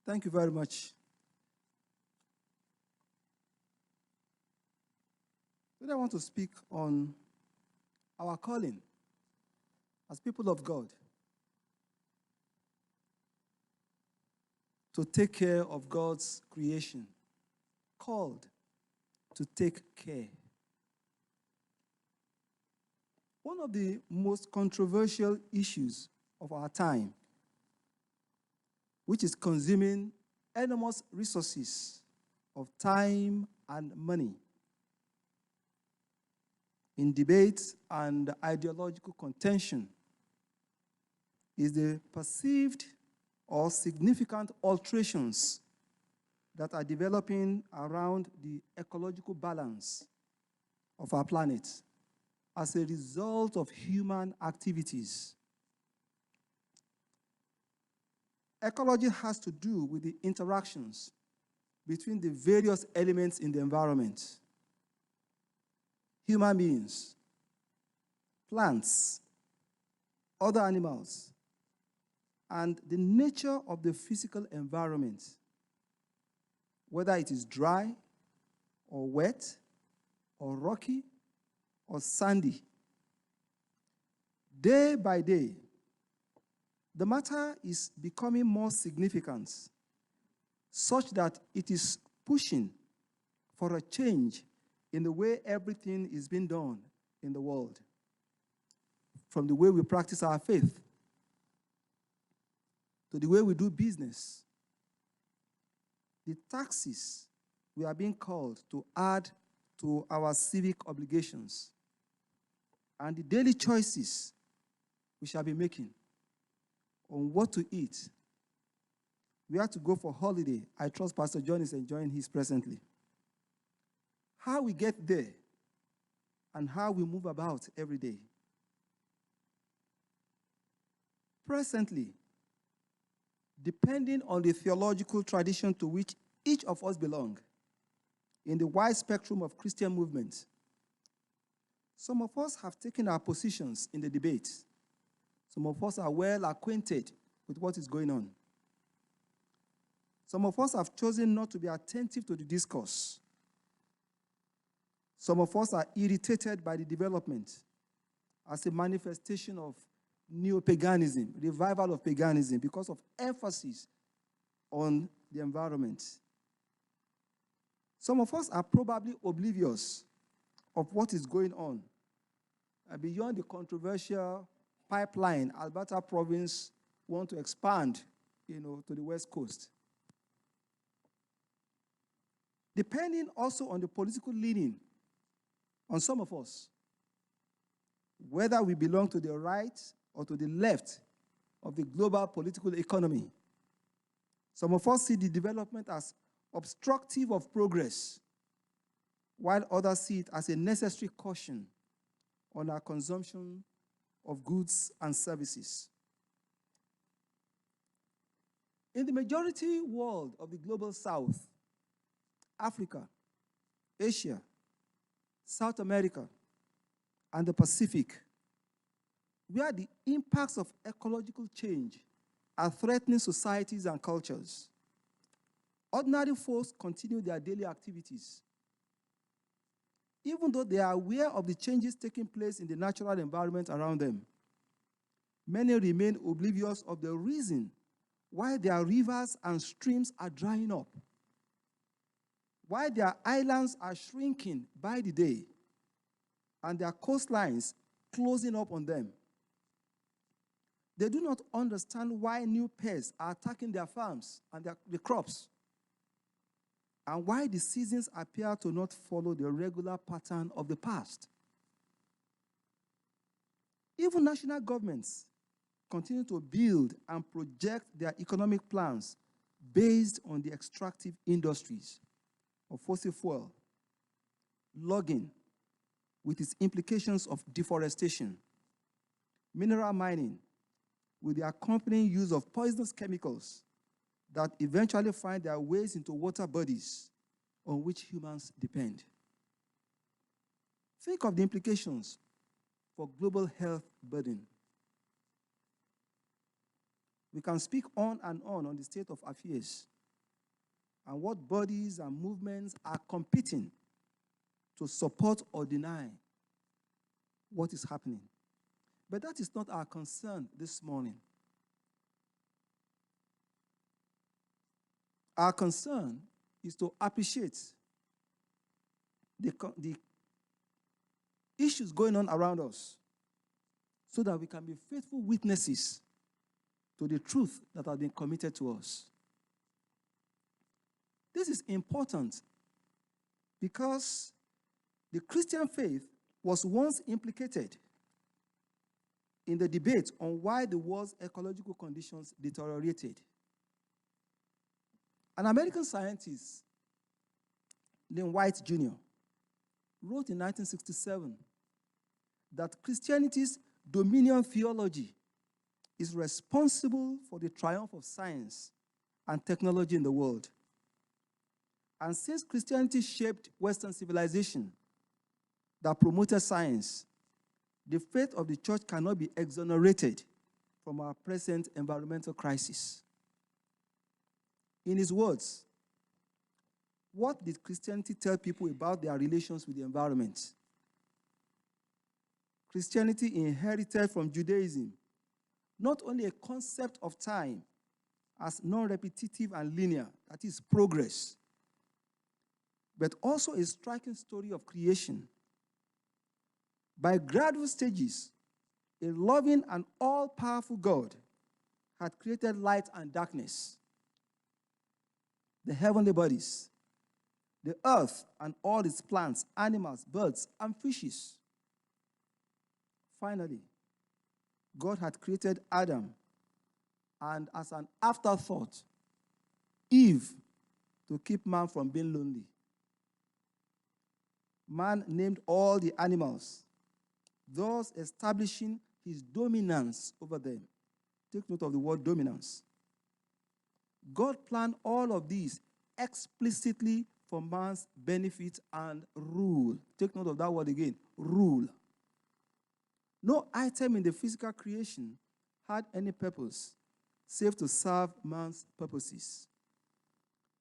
Thank you very much. Today I want to speak on our calling as people of God to take care of God's creation, called to take care. One of the most controversial issues of our time, which is consuming enormous resources of time and money in debate and ideological contention, is the perceived or significant alterations that are developing around the ecological balance of our planet as a result of human activities. Ecology has to do with the interactions between the various elements in the environment. Human beings, plants, other animals, and the nature of the physical environment, whether it is dry or wet or rocky or sandy. Day by day, the matter is becoming more significant, such that it is pushing for a change in the way everything is being done in the world, from the way we practice our faith to the way we do business. The taxes we are being called to add to our civic obligations, and the daily choices we shall be making on what to eat. We have to go for holiday. I trust Pastor John is enjoying his presently. How we get there and how we move about every day. Presently, depending on the theological tradition to which each of us belong, in the wide spectrum of Christian movements, some of us have taken our positions in the debate. Some of us are well acquainted with what is going on. Some of us have chosen not to be attentive to the discourse. Some of us are irritated by the development as a manifestation of neo-paganism, revival of paganism, because of emphasis on the environment. Some of us are probably oblivious of what is going on beyond the controversial pipeline Alberta province want to expand, to the west coast. Depending also on the political leaning on some of us, whether we belong to the right or to the left of the global political economy. Some of us see the development as obstructive of progress, while others see it as a necessary caution on our consumption of goods and services. In the majority world of the global south, Africa, Asia, South America, and the Pacific, where the impacts of ecological change are threatening societies and cultures, ordinary folks continue their daily activities. Even though they are aware of the changes taking place in the natural environment around them, many remain oblivious of the reason why their rivers and streams are drying up, why their islands are shrinking by the day, and their coastlines closing up on them. They do not understand why new pests are attacking their farms and the crops, and why the seasons appear to not follow the regular pattern of the past. Even national governments continue to build and project their economic plans based on the extractive industries of fossil fuel, logging, with its implications of deforestation, mineral mining, with the accompanying use of poisonous chemicals that eventually find their ways into water bodies on which humans depend. Think of the implications for global health burden. We can speak on and on the state of affairs and what bodies and movements are competing to support or deny what is happening. But that is not our concern this morning. Our concern is to appreciate the issues going on around us so that we can be faithful witnesses to the truth that has been committed to us. This is important because the Christian faith was once implicated in the debate on why the world's ecological conditions deteriorated. An American scientist named White Jr. wrote in 1967 that Christianity's dominion theology is responsible for the triumph of science and technology in the world. And since Christianity shaped Western civilization that promoted science, the faith of the church cannot be exonerated from our present environmental crisis. In his words, what did Christianity tell people about their relations with the environment? Christianity inherited from Judaism not only a concept of time as non-repetitive and linear, that is progress, but also a striking story of creation. By gradual stages, a loving and all-powerful God had created light and darkness, the heavenly bodies, the earth and all its plants, animals, birds, and fishes. Finally, God had created Adam, and as an afterthought, Eve, to keep man from being lonely. Man named all the animals, thus establishing his dominance over them. Take note of the word dominance. God planned all of these explicitly for man's benefit and rule. Take note of that word again, rule. No item in the physical creation had any purpose save to serve man's purposes.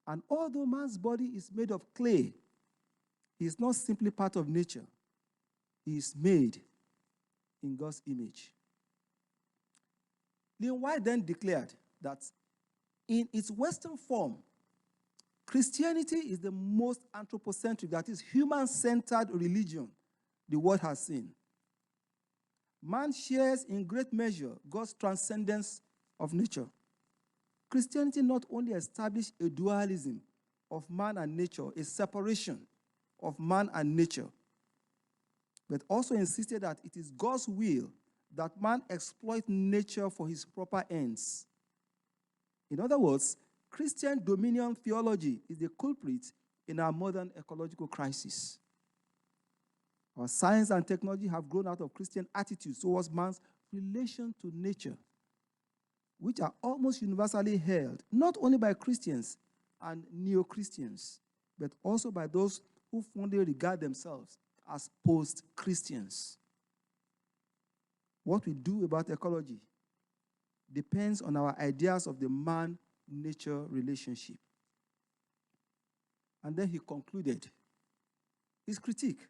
And although man's body is made of clay, he is not simply part of nature. He is made in God's image. Ellen White then declared that in its Western form, Christianity is the most anthropocentric, that is, human-centered religion the world has seen. Man shares in great measure God's transcendence of nature. Christianity not only established a dualism of man and nature, a separation of man and nature, but also insisted that it is God's will that man exploit nature for his proper ends. In other words, Christian dominion theology is the culprit in our modern ecological crisis. Our science and technology have grown out of Christian attitudes towards man's relation to nature, which are almost universally held, not only by Christians and neo-Christians, but also by those who fondly regard themselves as post-Christians. What we do about ecology depends on our ideas of the man-nature relationship. And then he concluded his critique.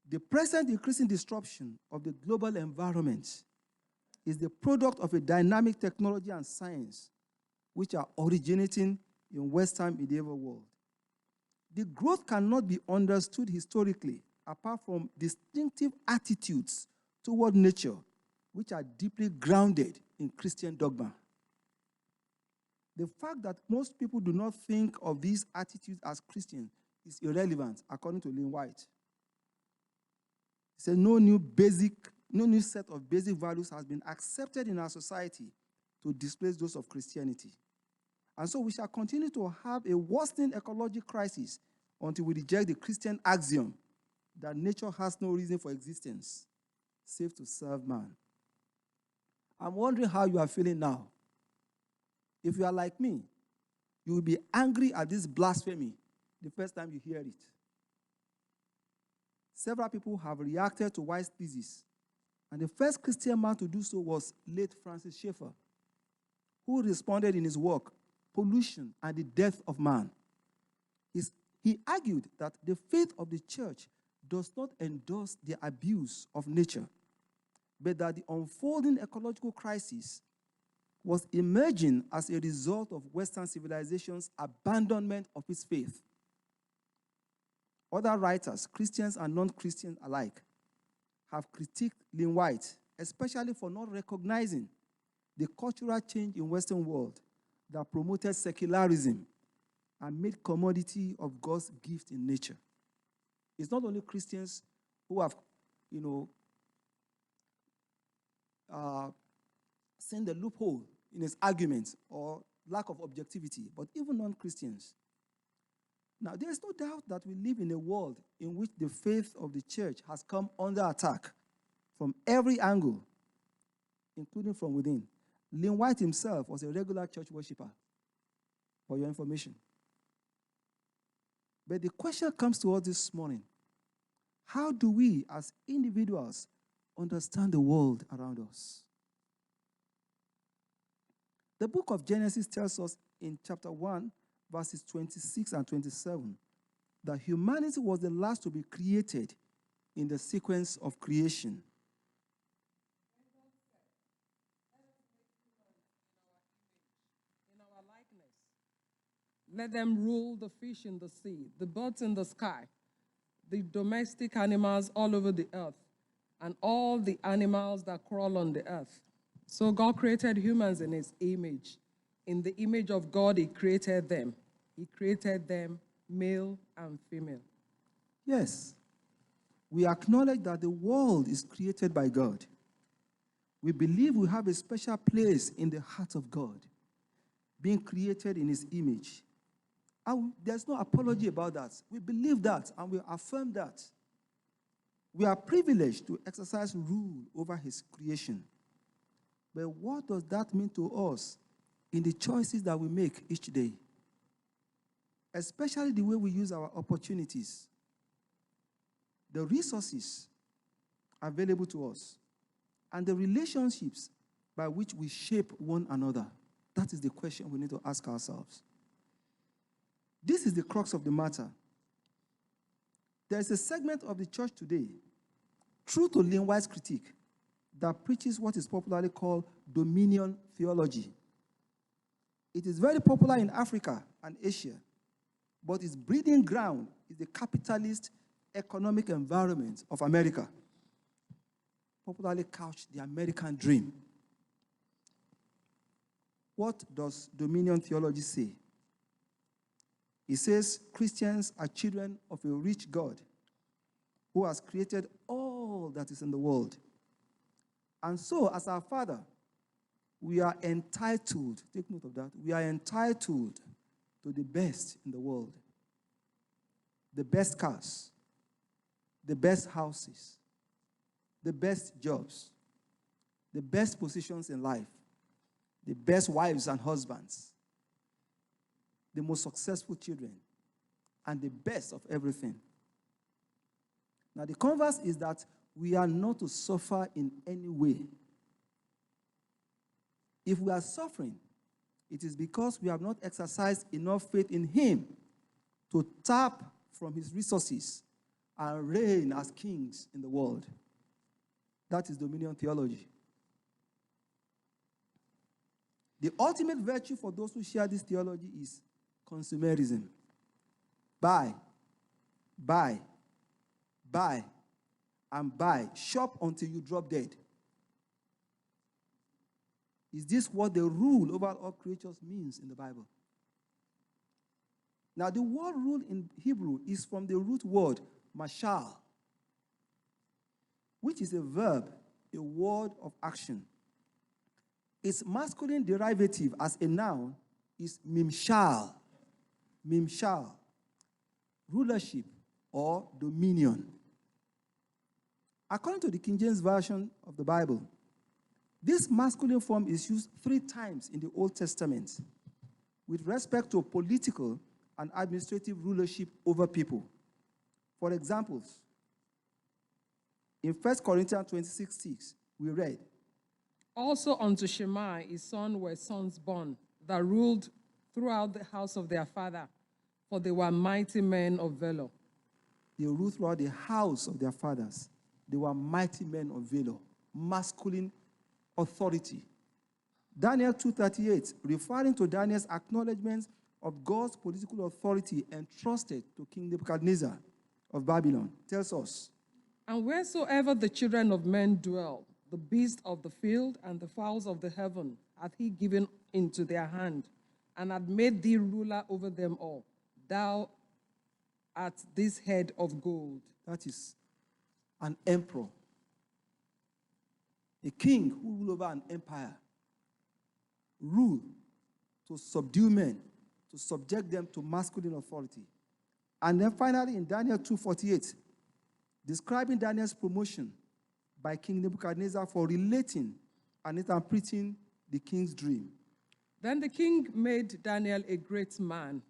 The present increasing disruption of the global environment is the product of a dynamic technology and science which are originating in Western medieval world. The growth cannot be understood historically apart from distinctive attitudes toward nature which are deeply grounded in Christian dogma. The fact that most people do not think of these attitudes as Christian is irrelevant, according to Ellen White. He said no new set of basic values has been accepted in our society to displace those of Christianity. And so we shall continue to have a worsening ecological crisis until we reject the Christian axiom that nature has no reason for existence save to serve man. I'm wondering how you are feeling now. If you are like me, you will be angry at this blasphemy the first time you hear it. Several people have reacted to White's thesis, and the first Christian man to do so was late Francis Schaeffer, who responded in his work, pollution, and the death of man. He argued that the faith of the church does not endorse the abuse of nature, but that the unfolding ecological crisis was emerging as a result of Western civilization's abandonment of its faith. Other writers, Christians and non-Christians alike, have critiqued Lynn White, especially for not recognizing the cultural change in Western world that promoted secularism and made commodity of God's gift in nature. It's not only Christians who have, seen the loophole in his arguments or lack of objectivity, but even non-Christians. Now, there is no doubt that we live in a world in which the faith of the church has come under attack from every angle, including from within. Lynn White himself was a regular church worshiper, for your information. But the question comes to us this morning: how do we as individuals understand the world around us? The book of Genesis tells us in chapter 1, verses 26 and 27, that humanity was the last to be created in the sequence of creation. In our likeness. Let them rule the fish in the sea, the birds in the sky, the domestic animals all over the earth, and all the animals that crawl on the earth. So God created humans in his image. In the image of God, he created them. He created them male and female. Yes, we acknowledge that the world is created by God. We believe we have a special place in the heart of God, being created in his image. And there's no apology about that. We believe that and we affirm that. We are privileged to exercise rule over his creation. But what does that mean to us in the choices that we make each day? Especially the way we use our opportunities, the resources available to us, and the relationships by which we shape one another. That is the question we need to ask ourselves. This is the crux of the matter. There is a segment of the church today, true to Lynn White's critique, that preaches what is popularly called dominion theology. It is very popular in Africa and Asia, but its breeding ground is the capitalist economic environment of America, popularly couched the American dream. What does dominion theology say? It says Christians are children of a rich God who has created all that is in the world. And so, as our Father, we are entitled, take note of that, we are entitled to the best in the world. The best cars, the best houses, the best jobs, the best positions in life, the best wives and husbands, the most successful children, and the best of everything. Now, the converse is that we are not to suffer in any way. If we are suffering, it is because we have not exercised enough faith in him to tap from his resources and reign as kings in the world. That is dominion theology. The ultimate virtue for those who share this theology is consumerism. Buy, buy, buy, and buy. Shop until you drop dead. Is this what the rule over all creatures means in the Bible? Now, the word rule in Hebrew is from the root word mashal, which is a verb, a word of action. Its masculine derivative as a noun is mimshal. Mimshal, rulership or dominion. According to the King James Version of the Bible, this masculine form is used 3 times in the Old Testament with respect to political and administrative rulership over people. For examples, in 1 Corinthians 26:6, we read, Also unto Shemai his son were sons born that ruled throughout the house of their father, for they were mighty men of valor. They ruled throughout the house of their fathers. They were mighty men of valor, masculine authority. Daniel 2:38, referring to Daniel's acknowledgement of God's political authority entrusted to King Nebuchadnezzar of Babylon, tells us, And wheresoever the children of men dwell, the beasts of the field and the fowls of the heaven hath he given into their hand, and hath made thee ruler over them all. Thou art this head of gold. That is an emperor, a king who ruled over an empire, rule to subdue men, to subject them to masculine authority. And then finally in Daniel 2:48, describing Daniel's promotion by King Nebuchadnezzar for relating and interpreting the king's dream. Then the king made Daniel a great man,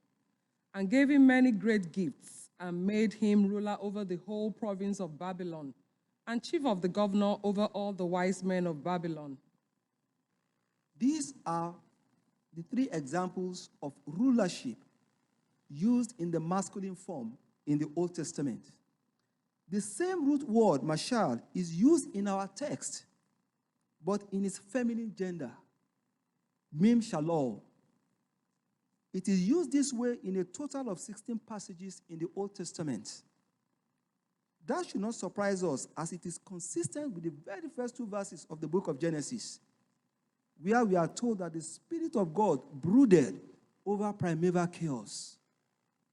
and gave him many great gifts, and made him ruler over the whole province of Babylon, and chief of the governor over all the wise men of Babylon. These are the three examples of rulership used in the masculine form in the Old Testament. The same root word, mashal, is used in our text, but in its feminine gender, mim shalom. It is used this way in a total of 16 passages in the Old Testament. That should not surprise us, as it is consistent with the very first two verses of the book of Genesis, where we are told that the Spirit of God brooded over primeval chaos.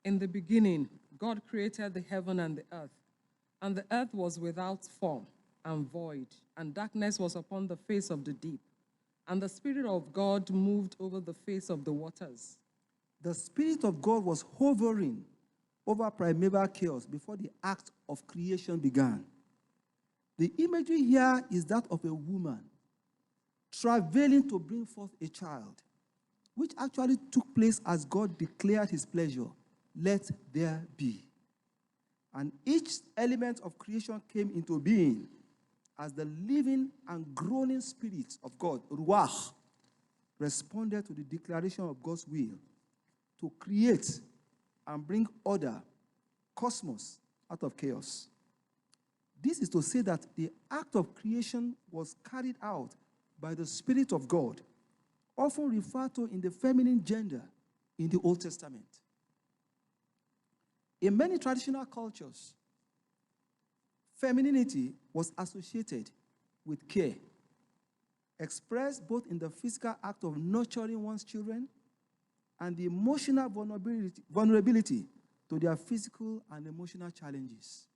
In the beginning, God created the heaven and the earth was without form and void, and darkness was upon the face of the deep. And the Spirit of God moved over the face of the waters. The Spirit of God was hovering over primeval chaos before the act of creation began. The imagery here is that of a woman travailing to bring forth a child, which actually took place as God declared his pleasure, let there be. And each element of creation came into being as the living and groaning Spirit of God, Ruach, responded to the declaration of God's will to create and bring order, cosmos, out of chaos. This is to say that the act of creation was carried out by the Spirit of God, often referred to in the feminine gender in the Old Testament. In many traditional cultures, femininity was associated with care, expressed both in the physical act of nurturing one's children and the emotional vulnerability to their physical and emotional challenges.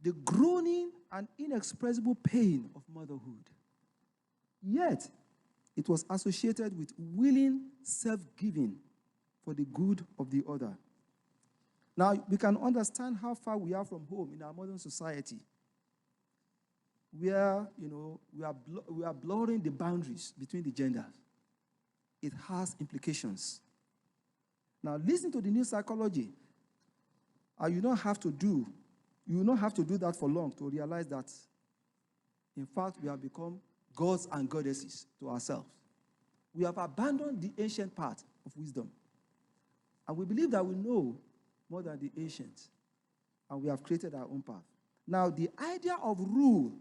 The groaning and inexpressible pain of motherhood. Yet, it was associated with willing self-giving for the good of the other. Now, we can understand how far we are from home in our modern society, where, we are blurring the boundaries between the genders. It has implications. Now, listen to the new psychology. You don't have to do that for long to realize that, in fact, we have become gods and goddesses to ourselves. We have abandoned the ancient part of wisdom. And we believe that we know more than the ancients. And we have created our own path. Now, the idea of rule,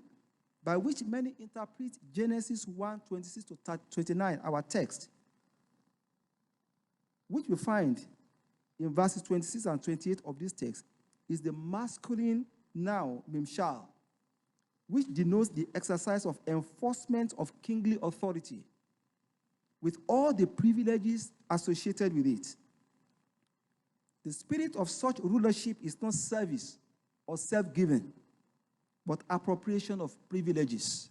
by which many interpret Genesis 1:26 to 29, our text, which we find in verses 26 and 28 of this text, is the masculine noun, mimshal, which denotes the exercise of enforcement of kingly authority with all the privileges associated with it. The spirit of such rulership is not service or self-giving, but appropriation of privileges.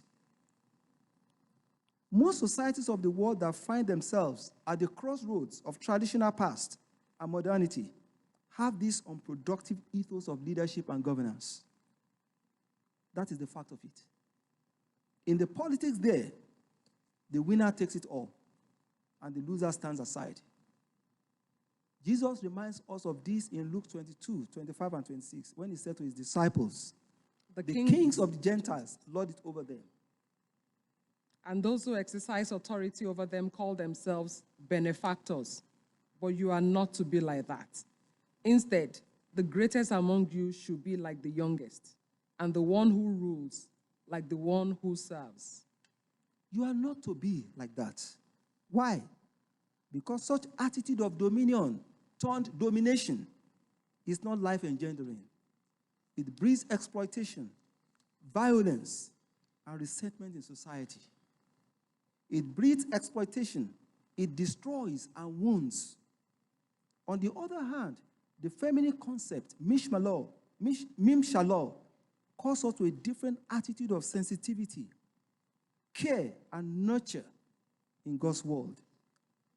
Most societies of the world that find themselves at the crossroads of traditional past and modernity have this unproductive ethos of leadership and governance. That is the fact of it. In the politics there, the winner takes it all, and the loser stands aside. Jesus reminds us of this in Luke 22:25 and 26, when he said to his disciples, the kings of the Gentiles lord it over them. And those who exercise authority over them call themselves benefactors. But you are not to be like that. Instead, the greatest among you should be like the youngest, and the one who rules like the one who serves. You are not to be like that. Why? Because such attitude of dominion turned domination is not life engendering. It breeds exploitation, violence, and resentment in society. It breeds exploitation. It destroys and wounds. On the other hand, the feminine concept, mimshallah, calls us to a different attitude of sensitivity, care, and nurture in God's world.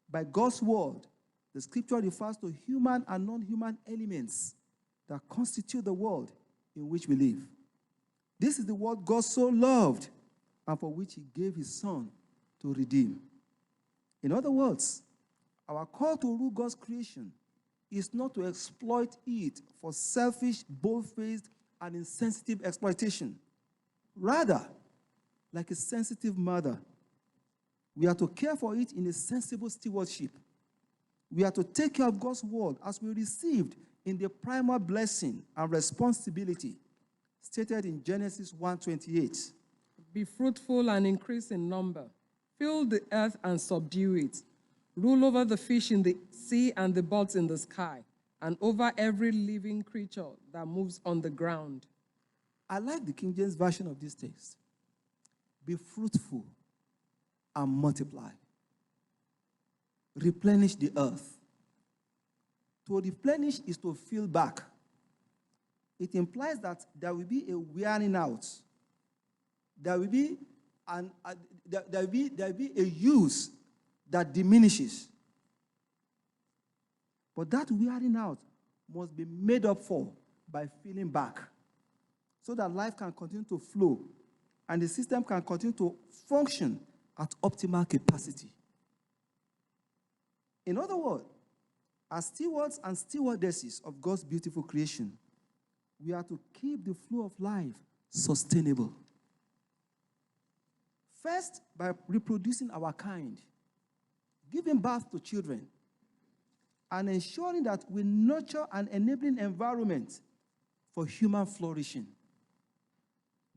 By God's word, the scripture refers to human and non-human elements that constitute the world in which we live. This is the world God so loved and for which he gave his son to redeem. In other words, our call to rule God's creation is not to exploit it for selfish, bold-faced, and insensitive exploitation. Rather, like a sensitive mother, we are to care for it in a sensible stewardship. We are to take care of God's word as we received in the primal blessing and responsibility stated in Genesis 1:28. Be fruitful and increase in number. Fill the earth and subdue it. Rule over the fish in the sea and the birds in the sky, and over every living creature that moves on the ground. I like the King James Version of this text. Be fruitful and multiply. Replenish the earth. To replenish is to fill back. It implies that there will be a wearing out. There will be a use that diminishes. But that wearing out must be made up for by filling back so that life can continue to flow and the system can continue to function at optimal capacity. In other words, as stewards and stewardesses of God's beautiful creation, we are to keep the flow of life sustainable. First, by reproducing our kind, giving birth to children, and ensuring that we nurture an enabling environment for human flourishing.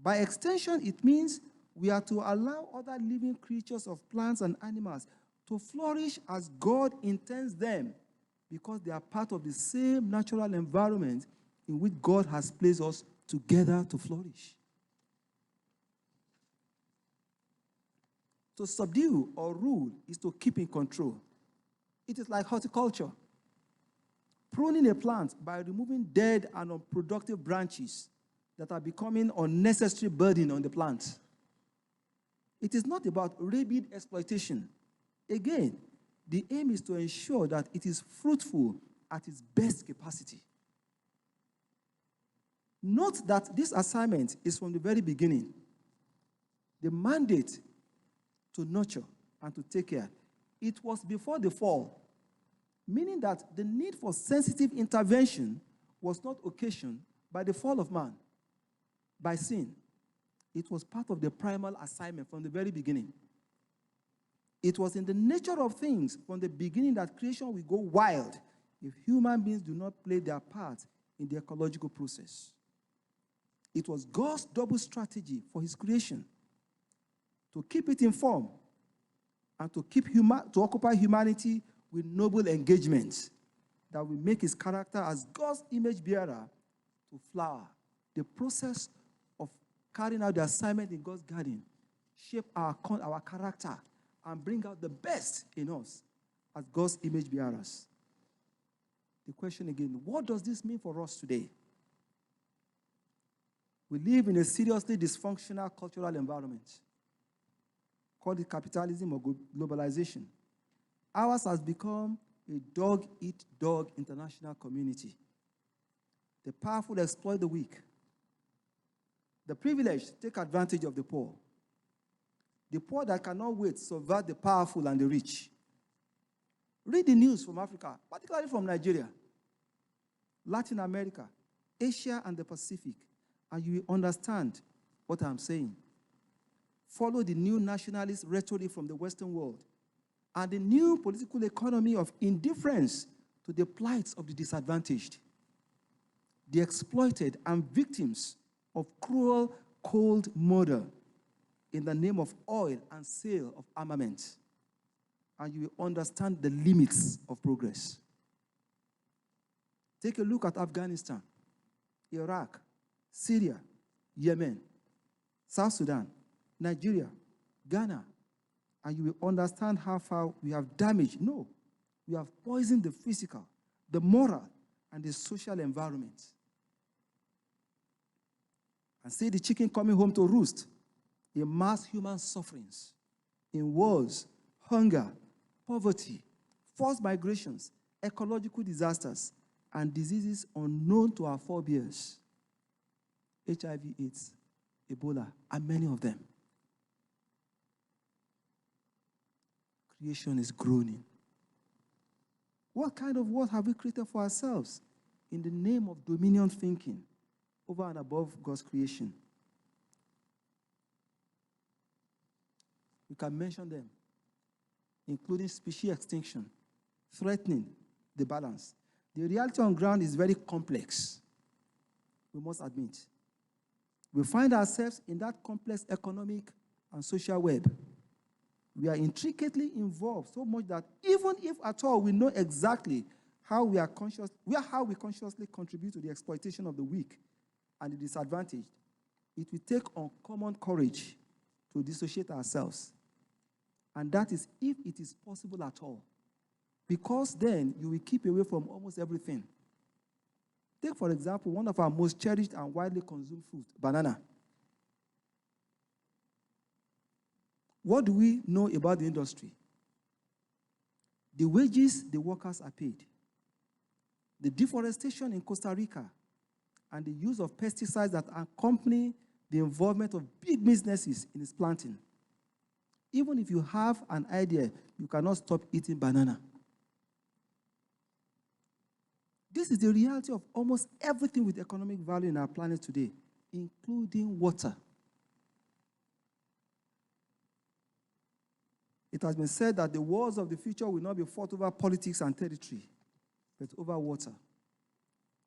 By extension, it means we are to allow other living creatures of plants and animals to flourish as God intends them, because they are part of the same natural environment in which God has placed us together to flourish. To subdue or rule is to keep in control. It is like horticulture. Pruning a plant by removing dead and unproductive branches that are becoming unnecessary burden on the plant. It is not about rabid exploitation. Again, the aim is to ensure that it is fruitful at its best capacity. Note that this assignment is from the very beginning. The mandate to nurture and to take care, it was before the fall, meaning that the need for sensitive intervention was not occasioned by the fall of man, by sin. It was part of the primal assignment from the very beginning. It was in the nature of things from the beginning that creation will go wild if human beings do not play their part in the ecological process. It was God's double strategy for his creation: to keep it informed and to occupy humanity with noble engagement that will make his character as God's image bearer to flower. The process of carrying out the assignment in God's garden shape our character and bring out the best in us as God's image bearers. The question again, what does this mean for us today? We live in a seriously dysfunctional cultural environment. Call it capitalism or globalization. Ours has become a dog-eat-dog international community. The powerful exploit the weak. The privileged take advantage of the poor. The poor that cannot wait subvert the powerful and the rich. Read the news from Africa, particularly from Nigeria, Latin America, Asia, and the Pacific, and you will understand what I'm saying. follow the new nationalist rhetoric from the Western world and the new political economy of indifference to the plights of the disadvantaged, the exploited, and victims of cruel, cold murder in the name of oil and sale of armament. And you will understand the limits of progress. Take a look at Afghanistan, Iraq, Syria, Yemen, South Sudan, Nigeria, Ghana, and you will understand how far we have damaged. No, we have poisoned the physical, the moral, and the social environment. And see the chicken coming home to roost in mass human sufferings, in wars, hunger, poverty, forced migrations, ecological disasters, and diseases unknown to our forebears. HIV, AIDS, Ebola, and many of them. Creation is groaning. What kind of world have we created for ourselves in the name of dominion thinking over and above God's creation? We can mention them, including species extinction, threatening the balance. The reality on ground is very complex, we must admit. We find ourselves in that complex economic and social web. We are intricately involved so much that even if at all we know exactly how we consciously contribute to the exploitation of the weak and the disadvantaged, it will take uncommon courage to dissociate ourselves. And that is if it is possible at all. Because then you will keep away from almost everything. Take, for example, one of our most cherished and widely consumed foods, banana. What do we know about the industry? The wages the workers are paid, the deforestation in Costa Rica, and the use of pesticides that accompany the involvement of big businesses in its planting. Even if you have an idea, you cannot stop eating banana. This is the reality of almost everything with economic value in our planet today, including water. It has been said that the wars of the future will not be fought over politics and territory, but over water.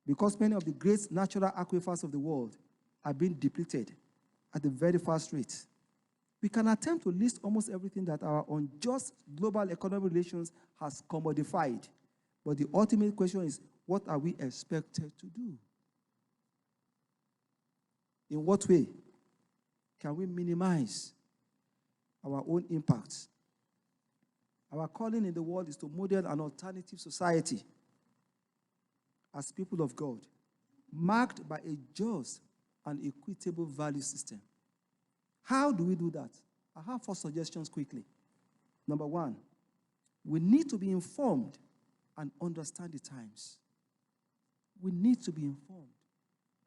Because many of the great natural aquifers of the world are being depleted at a very fast rate. We can attempt to list almost everything that our unjust global economic relations has commodified. But the ultimate question is, what are we expected to do? In what way can we minimize our own impacts? Our calling in the world is to model an alternative society as people of God, marked by a just and equitable value system. How do we do that? I have 4 suggestions quickly. Number 1, we need to be informed and understand the times. We need to be informed.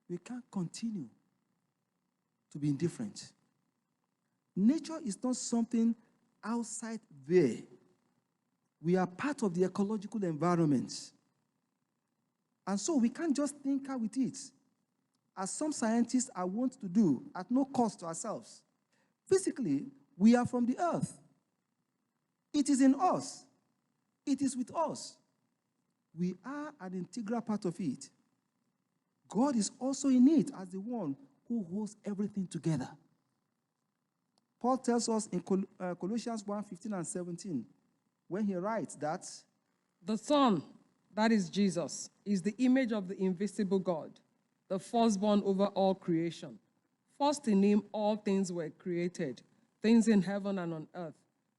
We can't continue to be indifferent. Nature is not something outside there. We are part of the ecological environment. And so we can't just tinker with it, as some scientists are wont to do at no cost to ourselves. Physically, we are from the earth. It is in us. It is with us. We are an integral part of it. God is also in it as the one who holds everything together. Paul tells us in Colossians 1:15 and 17, when he writes that the Son, that is Jesus, is the image of the invisible God, the firstborn over all creation. First in him all things were created, things in heaven and on earth,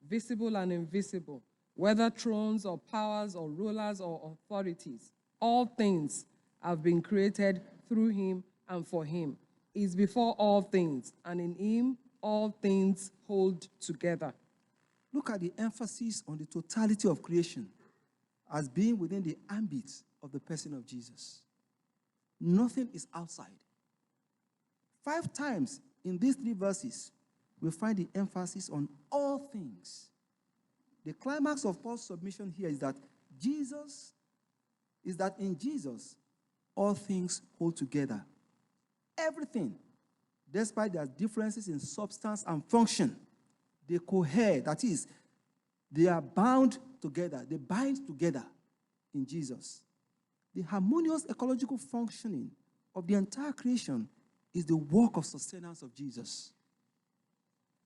visible and invisible, whether thrones or powers or rulers or authorities. All things have been created through him and for him. He is before all things, and in him all things hold together. Look at the emphasis on the totality of creation as being within the ambit of the person of Jesus. Nothing is outside. 5 times in these 3 verses, we find the emphasis on all things. The climax of Paul's submission here is that in Jesus, all things hold together. Everything. Despite their differences in substance and function, they cohere. That is, they are bound together. They bind together in Jesus. The harmonious ecological functioning of the entire creation is the work of sustenance of Jesus.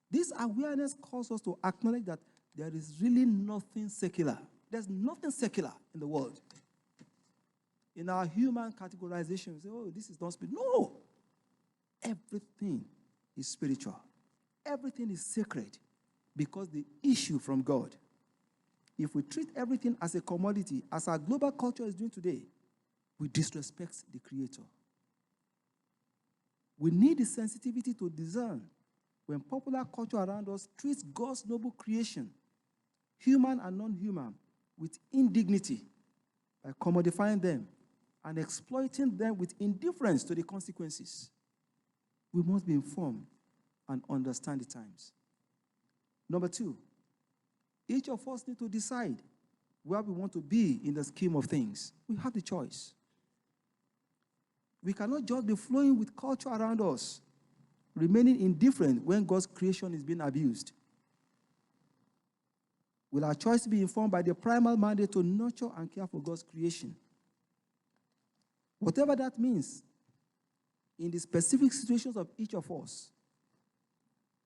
This awareness calls us to acknowledge that there is really nothing secular. There's nothing secular in the world. In our human categorization, we say, oh, this is not spiritual. No! Everything is spiritual. Everything is sacred because the issue from God. If we treat everything as a commodity, as our global culture is doing today, we disrespect the Creator. We need the sensitivity to discern when popular culture around us treats God's noble creation, human and non-human, with indignity by commodifying them and exploiting them with indifference to the consequences. We must be informed and understand the times. Number 2, each of us need to decide where we want to be in the scheme of things. We have the choice. We cannot just be flowing with culture around us, remaining indifferent when God's creation is being abused. Will our choice be informed by the primal mandate to nurture and care for God's creation? Whatever that means, in the specific situations of each of us,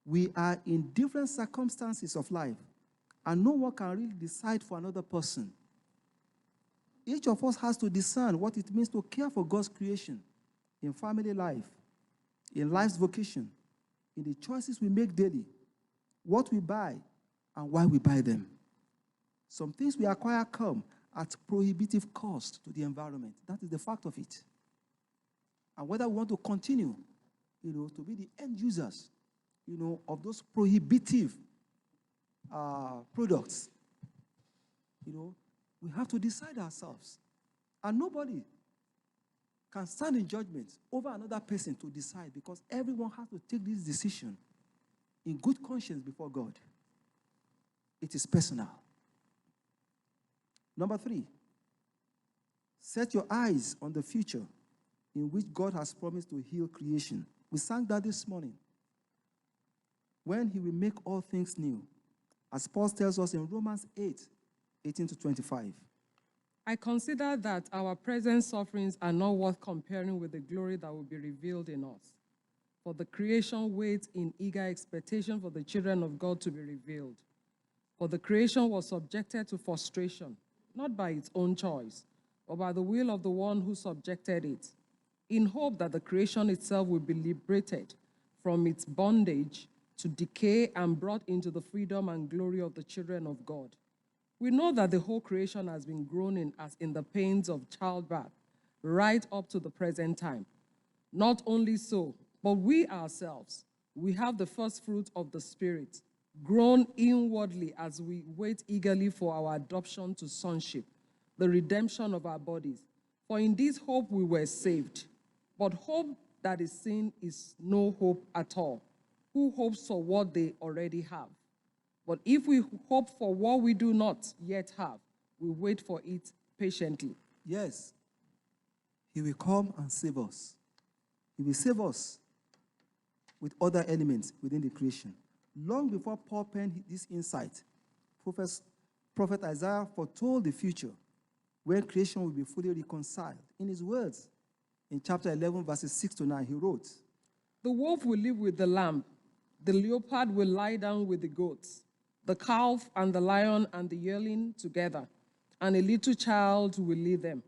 we are in different circumstances of life, and no one can really decide for another person. Each of us has to discern what it means to care for God's creation in family life, in life's vocation, in the choices we make daily, what we buy, and why we buy them. Some things we acquire come at prohibitive cost to the environment. That is the fact of it. And whether we want to continue, to be the end users, of those prohibitive products, we have to decide ourselves. And nobody can stand in judgment over another person to decide, because everyone has to take this decision in good conscience before God. It is personal. Number 3, set your eyes on the future in which God has promised to heal creation. We sang that this morning. When he will make all things new, as Paul tells us in Romans 8:18-25. I consider that our present sufferings are not worth comparing with the glory that will be revealed in us. For the creation waits in eager expectation for the children of God to be revealed. For the creation was subjected to frustration, not by its own choice, but by the will of the one who subjected it, in hope that the creation itself will be liberated from its bondage to decay and brought into the freedom and glory of the children of God. We know that the whole creation has been groaning as in the pains of childbirth, right up to the present time. Not only so, but we ourselves, we have the first fruit of the Spirit, groan inwardly as we wait eagerly for our adoption to sonship, the redemption of our bodies. For in this hope we were saved. But hope that is seen is no hope at all. Who hopes for what they already have? But if we hope for what we do not yet have, we wait for it patiently. Yes, he will come and save us. He will save us with other elements within the creation. Long before Paul penned this insight, Prophet Isaiah foretold the future when creation will be fully reconciled. In his words, in chapter 11, verses 6-9, he wrote, "The wolf will live with the lamb, the leopard will lie down with the goats, the calf and the lion and the yearling together, and a little child will lead them.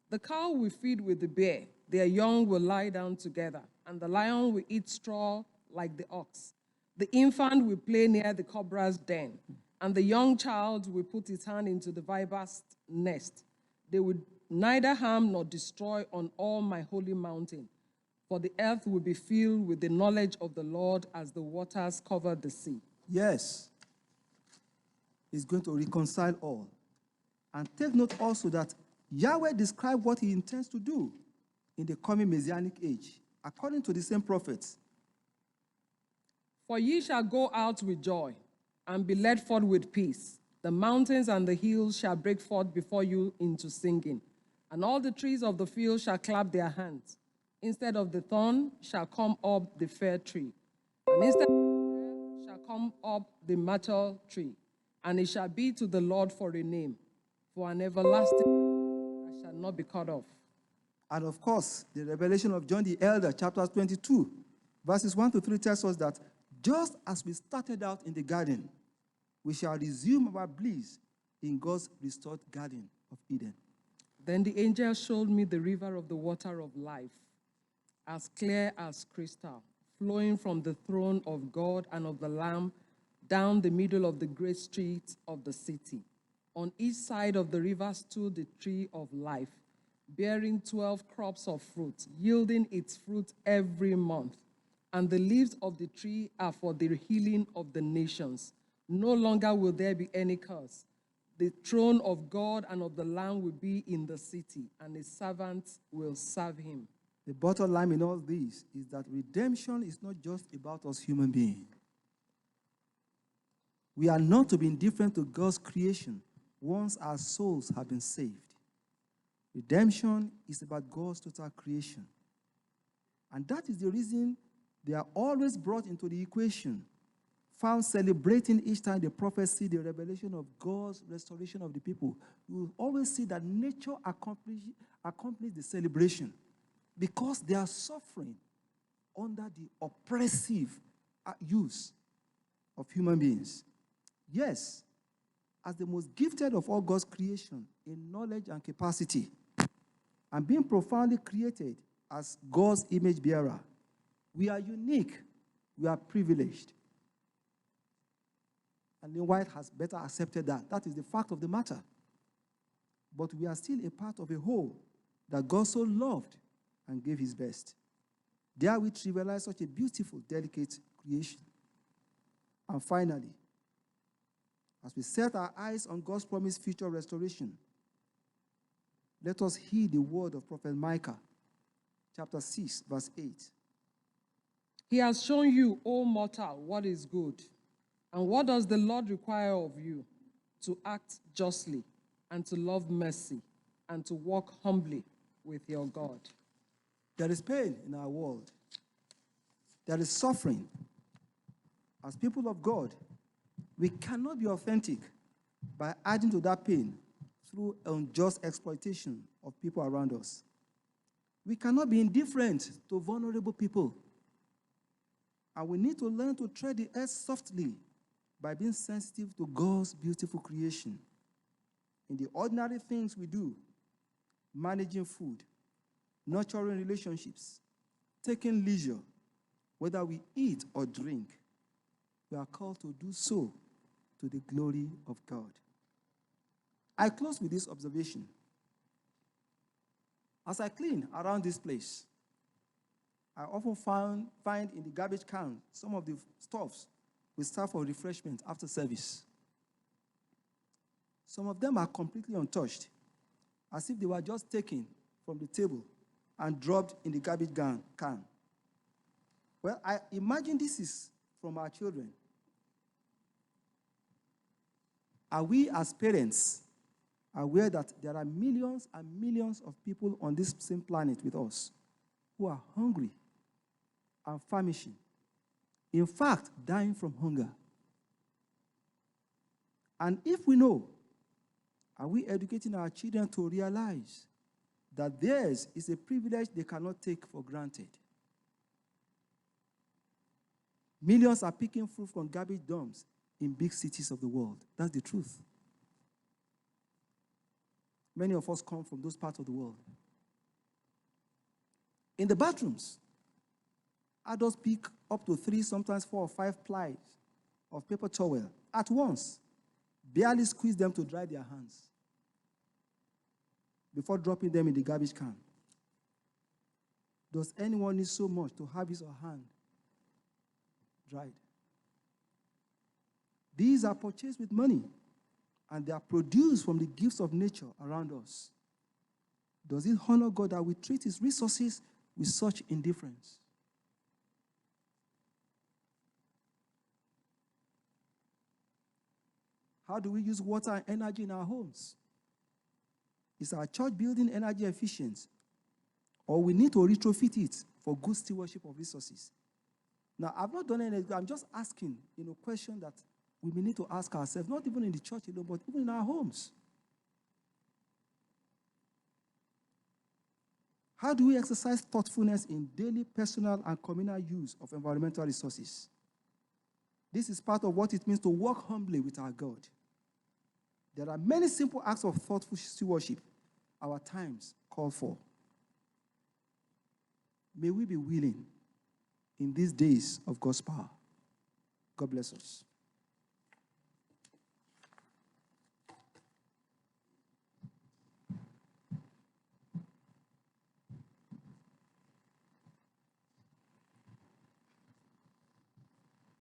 The cow will feed with the bear, their young will lie down together, and the lion will eat straw like the ox. The infant will play near the cobra's den, and the young child will put his hand into the viper's nest. They will neither harm nor destroy on all my holy mountain, for the earth will be filled with the knowledge of the Lord as the waters cover the sea." Yes, he's going to reconcile all. And take note also that Yahweh described what he intends to do in the coming Messianic age, according to the same prophets. "For ye shall go out with joy and be led forth with peace. The mountains and the hills shall break forth before you into singing, and all the trees of the field shall clap their hands. Instead of the thorn shall come up the fair tree, and instead of the fair shall come up the myrtle tree, and it shall be to the Lord for a name, for an everlasting that shall not be cut off. And of course, the revelation of John the Elder, chapter 22, verses 1 to 3 tells us that just as we started out in the garden, we shall resume our bliss in God's restored garden of Eden. Then the angel showed me the river of the water of life, as clear as crystal, flowing from the throne of God and of the Lamb down the middle of the great street of the city. On each side of the river stood the tree of life, bearing 12 crops of fruit, yielding its fruit every month. And the leaves of the tree are for the healing of the nations. No longer will there be any curse. The throne of God and of the Lamb will be in the city, and his servants will serve him. The bottom line in all this is that redemption is not just about us human beings. We are not to be indifferent to God's creation once our souls have been saved. Redemption is about God's total creation. And that is the reason they are always brought into the equation, found celebrating each time the prophets see the revelation of God's restoration of the people. You will always see that nature accompanies the celebration because they are suffering under the oppressive use of human beings. Yes, as the most gifted of all God's creation in knowledge and capacity, and being profoundly created as God's image bearer, we are unique, we are privileged. And Lynn White has better accepted that. That is the fact of the matter. But we are still a part of a whole that God so loved and gave his best. There we trivialize such a beautiful, delicate creation. And finally, as we set our eyes on God's promised future restoration, let us heed the word of Prophet Micah, chapter 6, verse 8. He has shown you, O mortal, what is good. And what does the Lord require of you? To act justly, and to love mercy, and to walk humbly with your God. There is pain in our world. There is suffering. As people of God, we cannot be authentic by adding to that pain through unjust exploitation of people around us. We cannot be indifferent to vulnerable people. And we need to learn to tread the earth softly by being sensitive to God's beautiful creation. In the ordinary things we do, managing food, nurturing relationships, taking leisure, whether we eat or drink, we are called to do so to the glory of God. I close with this observation. As I clean around this place, I often find in the garbage can some of the stuffs we serve for refreshment after service. Some of them are completely untouched, as if they were just taken from the table and dropped in the garbage can. Well, I imagine this is from our children. Are we as parents aware that there are millions and millions of people on this same planet with us who are hungry and famishing, in fact, dying from hunger? And if we know, are we educating our children to realize that theirs is a privilege they cannot take for granted? Millions are picking fruit from garbage dumps in big cities of the world. That's the truth. Many of us come from those parts of the world. In the bathrooms, adults pick up to 3, sometimes 4 or 5 plies of paper towel at once, barely squeeze them to dry their hands before dropping them in the garbage can. Does anyone need so much to have his or her hand dried? These are purchased with money, and they are produced from the gifts of nature around us. Does it honor God that we treat his resources with such indifference? How do we use water and energy in our homes? Is our church building energy efficient? or we need to retrofit it for good stewardship of resources. Now, I've not done anything. I'm just asking, question that we may need to ask ourselves, not even in the church alone, but even in our homes. How do we exercise thoughtfulness in daily personal and communal use of environmental resources? This is part of what it means to walk humbly with our God. There are many simple acts of thoughtful stewardship our times call for. May we be willing in these days of God's power. God bless us.